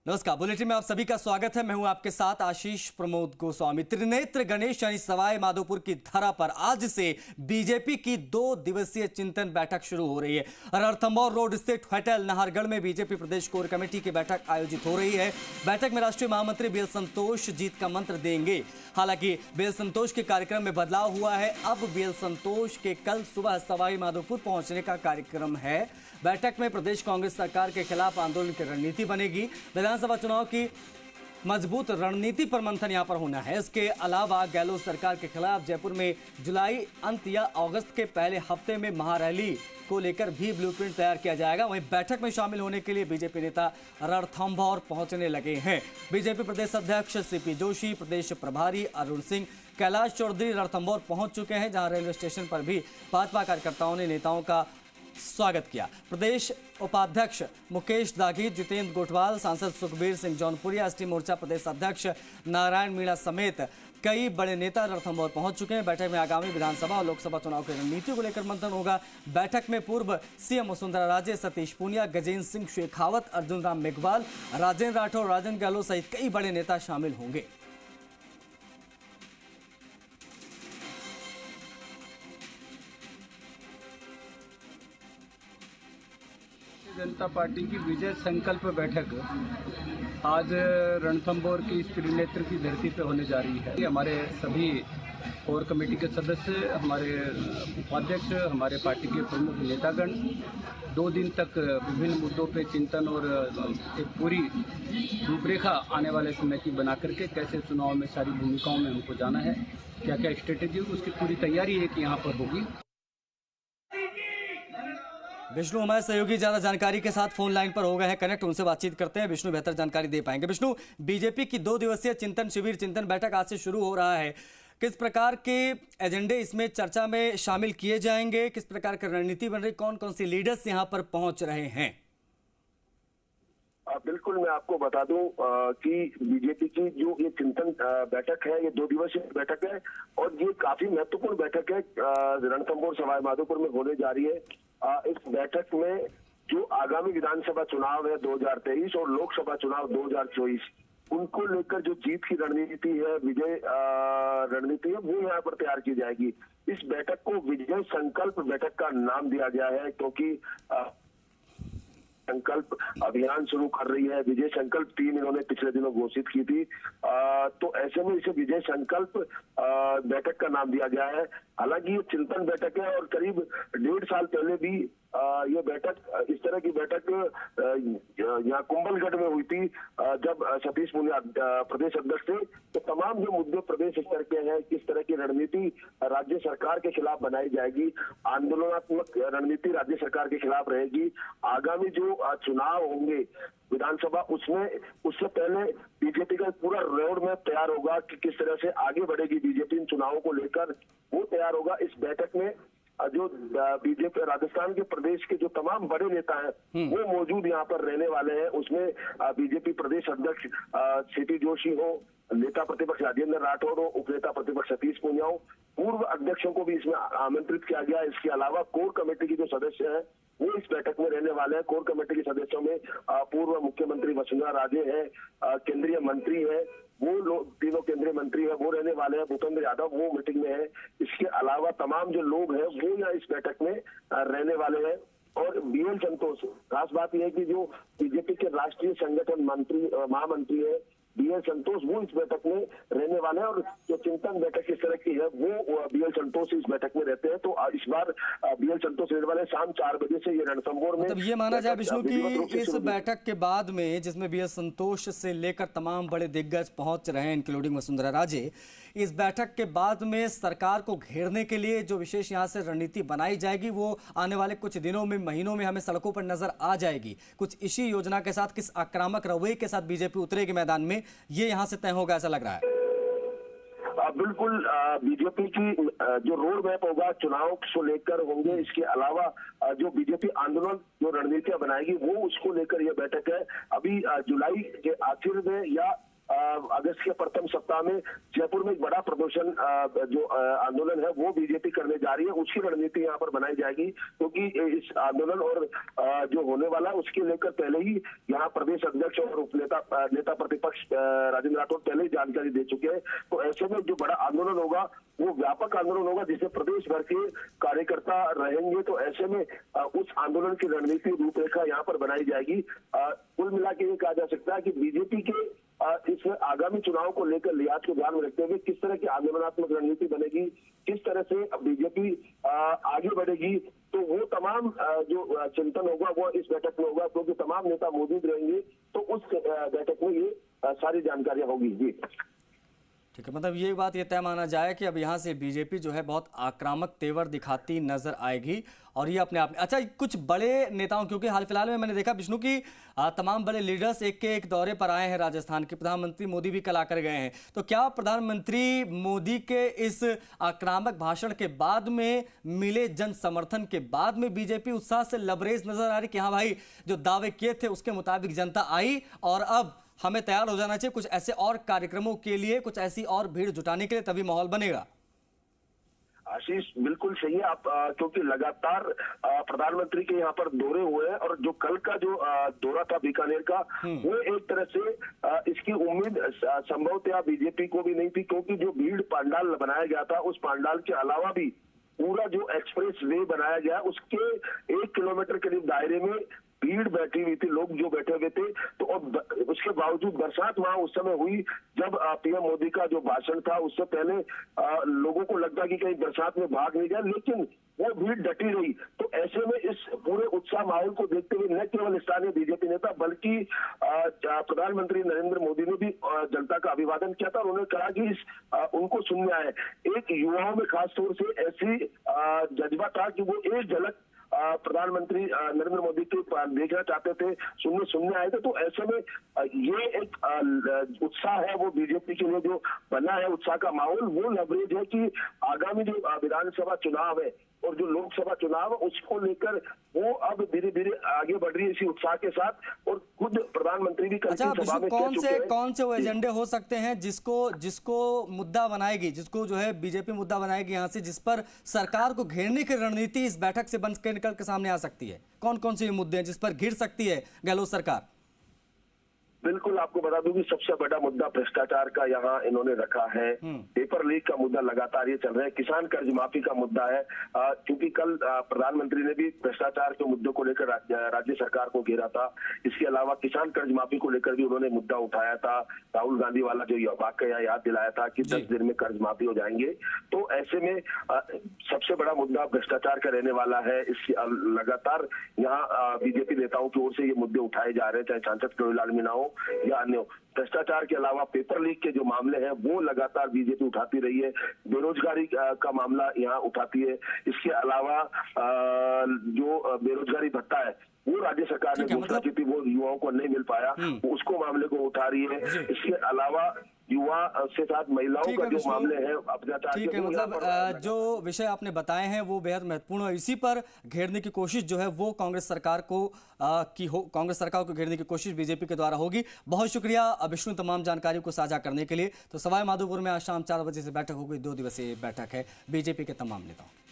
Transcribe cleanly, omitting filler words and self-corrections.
नमस्कार। बुलेटिन में आप सभी का स्वागत है। मैं हूं आपके साथ आशीष प्रमोद गोस्वामी। त्रिनेत्र गणेश यानी सवाई माधोपुर की धरा पर आज से बीजेपी की 2 दिवसीय चिंतन बैठक शुरू हो रही है। रणथंभौर रोड स्थित होटल नाहरगढ़ में बीजेपी प्रदेश कोर कमेटी की बैठक आयोजित हो रही है। बैठक में राष्ट्रीय महामंत्री बीएल संतोष जीत का मंत्र देंगे। हालांकि बीएल संतोष के कार्यक्रम में बदलाव हुआ है। अब बीएल संतोष के कल सुबह सवाई माधोपुर पहुंचने का कार्यक्रम है। बैठक में प्रदेश कांग्रेस सरकार के खिलाफ आंदोलन की रणनीति बनेगी। विधानसभा चुनाव की मजबूत रणनीति पर मंथन यहां पर होना है। इसके अलावा गहलोत सरकार के खिलाफ जयपुर में जुलाई अंत या अगस्त के पहले हफ्ते में महारैली को लेकर भी ब्लूप्रिंट तैयार किया जाएगा। वहीं बैठक में शामिल होने के लिए बीजेपी नेता रणथंभौर पहुंचने लगे हैं। बीजेपी प्रदेश अध्यक्ष सीपी जोशी, प्रदेश प्रभारी अरुण सिंह, कैलाश चौधरी रणथंभौर पहुंच चुके हैं, जहां रेलवे स्टेशन पर भी भाजपा कार्यकर्ताओं ने नेताओं का स्वागत किया। प्रदेश उपाध्यक्ष मुकेश दागी, जितेंद्र गोठवाल, सांसद सुखबीर सिंह जौनपुरी, एसटी मोर्चा प्रदेश अध्यक्ष नारायण मीणा समेत कई बड़े नेता रणथंभौर पहुंच चुके हैं। बैठक में आगामी विधानसभा और लोकसभा चुनाव की रणनीति को लेकर मंथन होगा। बैठक में पूर्व सीएम वसुंधरा राजे, सतीश पूनिया, गजेंद्र सिंह शेखावत, अर्जुन राम मेघवाल, राजेंद्र राठौर, राजेंद्र गहलोत सहित कई बड़े नेता शामिल होंगे। जनता पार्टी की विजय संकल्प बैठक आज रणथंभौर की त्रिनेत्र की धरती पर होने जा रही है। हमारे सभी कोर कमेटी के सदस्य, हमारे उपाध्यक्ष, हमारे पार्टी के प्रमुख नेतागण 2 दिन तक विभिन्न मुद्दों पे चिंतन और एक पूरी रूपरेखा आने वाले समय की बना करके कैसे चुनाव में सारी भूमिकाओं में हमको जाना है, क्या क्या स्ट्रेटेजी, उसकी पूरी तैयारी एक यहाँ पर होगी। विष्णु हमारे सहयोगी ज्यादा जानकारी के साथ फोन लाइन पर हो गए हैं कनेक्ट, उनसे बातचीत करते हैं। विष्णु बेहतर जानकारी दे पाएंगे। विष्णु, बीजेपी की 2 दिवसीय चिंतन शिविर, चिंतन बैठक आज से शुरू हो रहा है। किस प्रकार के एजेंडे इसमें चर्चा में शामिल किए जाएंगे, किस प्रकार की रणनीति बन रही, कौन कौन सी लीडर्स यहां पर पहुंच रहे हैं? बिल्कुल, मैं आपको बता दूं कि बीजेपी की जो ये चिंतन बैठक है, ये 2 दिवसीय बैठक है और ये काफी महत्वपूर्ण बैठक है। रणथंभौर सवाई माधोपुर में होने जा रही है। इस बैठक में जो आगामी विधानसभा चुनाव है 2023 और लोकसभा चुनाव 2024, उनको लेकर जो जीत की रणनीति है, विजय रणनीति है, वो यहाँ पर तैयार की जाएगी। इस बैठक को विजय संकल्प बैठक का नाम दिया गया है क्योंकि संकल्प अभियान शुरू कर रही है। विजय संकल्प 3 इन्होंने पिछले दिनों घोषित की थी, तो ऐसे में इसे विजय संकल्प बैठक का नाम दिया गया है। हालांकि ये चिंतन बैठक है और करीब 1.5 साल पहले भी ये बैठक, इस तरह की बैठक यहाँ कुंभलगढ़ में हुई थी जब सतीश पूनिया प्रदेश अध्यक्ष थे। तो तमाम जो मुद्दे प्रदेश स्तर के हैं, किस तरह की रणनीति राज्य सरकार के खिलाफ बनाई जाएगी, आंदोलनात्मक रणनीति राज्य सरकार के खिलाफ रहेगी। आगामी जो चुनाव होंगे विधानसभा, उससे पहले बीजेपी का पूरा रोड मैप तैयार होगा कि किस तरह से आगे बढ़ेगी बीजेपी इन चुनावों को लेकर, वो तैयार होगा। इस बैठक में जो बीजेपी राजस्थान के प्रदेश के जो तमाम बड़े नेता हैं वो मौजूद यहाँ पर रहने वाले हैं। उसमें बीजेपी प्रदेश अध्यक्ष सीपी जोशी हो, नेता प्रतिपक्ष राजेंद्र राठौर हो, उपनेता प्रतिपक्ष सतीश पूनिया हो, पूर्व अध्यक्षों को भी इसमें आमंत्रित किया गया। इसके अलावा कोर कमेटी के जो सदस्य हैं वो इस बैठक में रहने वाले हैं। कोर कमेटी के सदस्यों में पूर्व मुख्यमंत्री वसुंधरा राजे हैं, केंद्रीय मंत्री है, वो लोग तीनों केंद्रीय मंत्री है वो रहने वाले हैं, भूपेंद्र यादव वो मीटिंग में है। इसके अलावा तमाम जो लोग हैं वो यहाँ इस बैठक में रहने वाले हैं। और बीएल संतोष, खास बात यह है कि जो बीजेपी के राष्ट्रीय संगठन मंत्री महामंत्री है बीएल संतोष, वो इस बैठक में रहने वाले हैं। और जो चिंतन बैठक इस तरह की है वो बीएल संतोष इस बैठक में रहते हैं। तो इस बार बीएल संतोष रहने वाले शाम 4 बजे से ये रणथंभौर में। मतलब ये माना जाए विष्णु की इस बैठक के बाद में, जिसमें बीएल संतोष से लेकर तमाम बड़े दिग्गज पहुंच रहे हैं इंक्लूडिंग वसुंधरा राजे, इस बैठक के बाद में सरकार को घेरने के लिए जो विशेष यहाँ से रणनीति बनाई जाएगी वो आने वाले कुछ दिनों में, महीनों में हमें सड़कों पर नजर आ जाएगी। कुछ इसी योजना के साथ, किस आक्रामक रवैये के साथ बीजेपी उतरेगी मैदान में, ये यहां से तय होगा, ऐसा लग रहा है। बिल्कुल, बीजेपी की जो रोड मैप होगा चुनाव को लेकर होंगे। इसके अलावा जो बीजेपी आंदोलन जो रणनीतियां बनाएगी वो उसको लेकर यह बैठक है। अभी जुलाई के आखिर में या अगस्त के प्रथम सप्ताह में जयपुर में एक बड़ा प्रदर्शन जो आंदोलन है वो बीजेपी करने जा रही है। उसकी रणनीति यहाँ पर बनाई जाएगी, क्योंकि इस आंदोलन और जो होने वाला है उसके लेकर पहले ही यहाँ प्रदेश अध्यक्ष और नेता प्रतिपक्ष राजेंद्र राठौर पहले ही जानकारी दे चुके हैं। तो ऐसे में जो बड़ा आंदोलन होगा वो व्यापक आंदोलन होगा, जिससे प्रदेश भर के कार्यकर्ता रहेंगे। तो ऐसे में उस आंदोलन की रणनीति रूपरेखा यहाँ पर बनाई जाएगी। कुल मिला के ये कहा जा सकता है कि बीजेपी के इस आगामी चुनाव को लेकर लिहाज को ध्यान में रखते हुए किस तरह की आंदोलनात्मक रणनीति बनेगी, किस तरह से बीजेपी आगे बढ़ेगी, तो वो तमाम जो चिंतन होगा वो इस बैठक में होगा, क्योंकि तमाम नेता मौजूद रहेंगे। तो उस बैठक में ये सारी जानकारियां होगी। जी ठीक है, मतलब ये बात ये तय माना जाए कि अब यहाँ से बीजेपी जो है बहुत आक्रामक तेवर दिखाती नजर आएगी। और ये अपने आप में अच्छा, कुछ बड़े नेताओं, क्योंकि हाल फिलहाल में मैंने देखा विष्णु की तमाम बड़े लीडर्स एक के एक दौरे पर आए हैं राजस्थान के। प्रधानमंत्री मोदी भी कल आकर गए हैं। तो क्या प्रधानमंत्री मोदी के इस आक्रामक भाषण के बाद में मिले जन समर्थन के बाद में बीजेपी उत्साह से लबरेज नजर आ रही कि हाँ भाई जो दावे किए थे उसके मुताबिक जनता आई और अब हमें तैयार हो जाना चाहिए कुछ ऐसे और कार्यक्रमों के लिए, कुछ ऐसी और भीड़ जुटाने के लिए, तभी माहौल बनेगा। आशीष बिल्कुल सही है आप, क्योंकि लगातार प्रधानमंत्री के यहाँ पर दौरे हुए हैं और जो कल का जो दौरा था बीकानेर का, वो एक तरह से इसकी उम्मीद संभवतः बीजेपी को भी नहीं थी, क्योंकि जो भीड़ पंडाल बनाया गया था उस पंडाल के अलावा भी पूरा जो एक्सप्रेस वे बनाया गया उसके 1 किलोमीटर करीब दायरे में भीड़ बैठी हुई थी, लोग जो बैठे हुए थे। तो उसके बावजूद बरसात वहां उस समय हुई जब पीएम मोदी का जो भाषण था उससे पहले लोगों को लगता कि कहीं बरसात में भाग नहीं जाए, लेकिन वो भीड़ डटी रही। तो ऐसे में इस पूरे उत्साह माहौल को देखते हुए न केवल स्थानीय बीजेपी नेता बल्कि प्रधानमंत्री नरेंद्र मोदी ने भी जनता का अभिवादन किया था और उन्होंने कहा कि उनको सुनने आए। एक युवाओं में खासतौर से ऐसी जज्बा था कि वो एक झलक प्रधानमंत्री नरेंद्र मोदी के देखना चाहते थे, सुनने आए थे। तो ऐसे में ये एक उत्साह है वो बीजेपी के लिए जो बना है, उत्साह का माहौल, वो लवरेज है कि आगामी जो विधानसभा चुनाव है और जो लोकसभा चुनाव है उसको लेकर वो अब धीरे धीरे आगे बढ़ रही है इसी उत्साह के साथ। और खुद प्रधानमंत्री भी अच्छा, कौन से वो एजेंडे हो सकते हैं जिसको मुद्दा बनाएगी, जिसको जो है बीजेपी मुद्दा बनाएगी यहाँ से, जिस पर सरकार को घेरने की रणनीति इस बैठक से बन के निकल के सामने आ सकती है? कौन कौन से मुद्दे हैं जिस पर घिर सकती है गहलोत सरकार? बिल्कुल आपको बता दूं कि सबसे बड़ा मुद्दा भ्रष्टाचार का यहाँ इन्होंने रखा है। पेपर लीक का मुद्दा लगातार ये चल रहा है। किसान कर्ज माफी का मुद्दा है, क्योंकि कल प्रधानमंत्री ने भी भ्रष्टाचार के मुद्दों को लेकर राज्य सरकार को घेरा था। इसके अलावा किसान कर्ज माफी को लेकर भी उन्होंने मुद्दा उठाया था। राहुल गांधी वाला जो वाकया याद दिलाया था कि 10 दिन में कर्ज माफी हो जाएंगे। तो ऐसे में सबसे बड़ा मुद्दा भ्रष्टाचार का रहने वाला है। इस लगातार यहाँ बीजेपी नेताओं की ओर से ये मुद्दे उठाए जा रहे हैं, चाहे सांसद करोड़ीलाल मीणा हो या अन्य। भ्रष्टाचार के अलावा पेपर लीक के जो मामले हैं वो लगातार बीजेपी उठाती रही है। बेरोजगारी का मामला यहाँ उठाती है। इसके अलावा जो बेरोजगारी भत्ता है वो राज्य सरकार ने घोषणा की थी, वो युवाओं को नहीं मिल पाया, उसको मामले को उठा रही है। इसके अलावा युवा से साथ महिलाओं का जो मामले हैं अत्याचार, ठीक है, मतलब जो विषय आपने बताए हैं वो बेहद महत्वपूर्ण है। इसी पर घेरने की कोशिश जो है वो कांग्रेस सरकार को घेरने की कोशिश बीजेपी के द्वारा होगी। बहुत शुक्रिया विष्णु तमाम जानकारी को साझा करने के लिए। तो सवाई माधोपुर में आज शाम 4 बजे से बैठक होगी, 2 दिवसीय बैठक है बीजेपी के तमाम नेताओं।